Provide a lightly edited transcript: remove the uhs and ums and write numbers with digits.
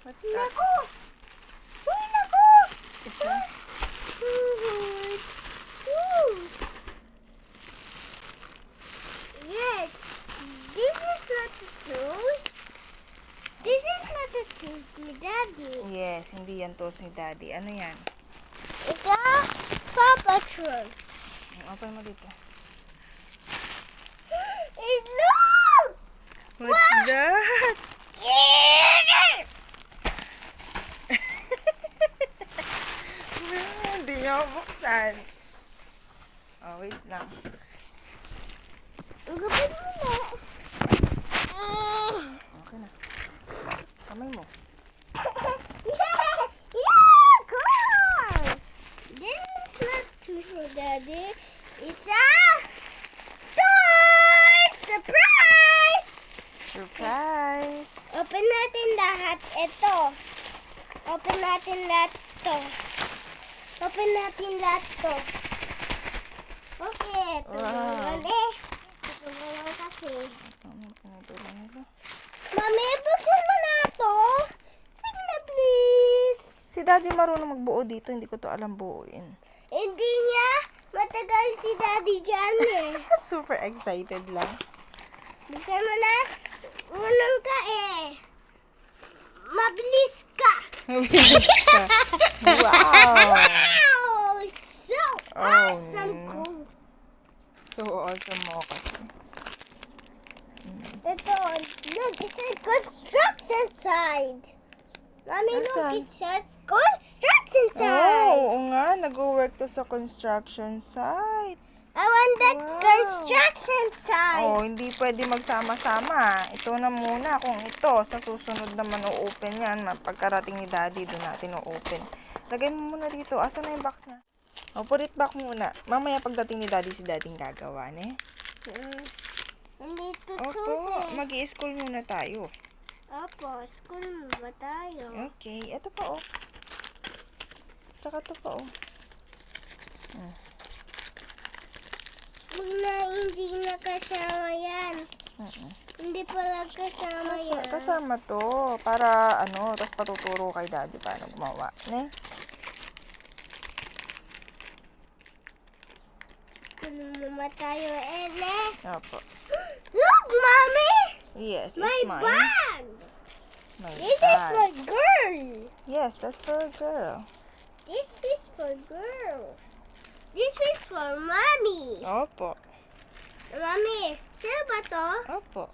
What's that? Naku! Uy, naku! It's a... Goose. Yes. This is not a goose. This is not a goose, my daddy. Yes, hindi yan toast ni Daddy. Ano yan? It's a Paw Patrol. Open mo dito. It look! What's that? Hindi niya buksan. Oh, wait lang. Ang gabay mo na. Okay na. Kamay mo. Yeah, cool! This is not too daddy. It's a toy surprise! Surprise! Open natin lahat ito. Open natin lahat to. Open natin lahat to. Okay, ito Wow. naman eh. Ito naman kasi. Ano pinatulan nila? Mami, buksan mo na to. Sige na, please. Si Daddy marunong magbuo dito. Hindi ko to alam buuin. Hindi niya. Matagal si Daddy dyan eh. Super excited lang. Buksan mo na. Unang ka eh. Mabilis ka. Mabilis ka. Wow! Wow! So awesome no. cool. So awesome mo kasi. Ito, look, it says construction side. Mommy, look, Nasaan? it says construction Oh, side. oo nga. Nag-work to sa construction site. I want the Wow. construction side. Oh, hindi pwede magsama-sama. Ito na muna. Kung ito, sa susunod naman o-open yan. Pagkarating ni Daddy, doon natin o-open. Lagay mo muna dito. Asan na yung box niya? O, put it back muna. Mamaya pagdating ni Daddy, si Daddy gagawa, ne? Hindi ito Opo, eh. mag-i-school muna tayo. Opo, school mo ba tayo? Okay, ito pa, oh. Tsaka ito pa, oh. Huwag na, hindi na kasama yan. Hindi pala kasama yan. Kasama to. Para, ano, tapos patuturo kay Daddy paano gumawa, ne? School mo ba tayo, Ele? Opo. Look, Mommy! Yes, it's My mine. bag! My This is bag. for girl. Yes, that's for a girl. This is for girl. This is for mommy. Opo. Mommy, sa'yo ba to? Opo.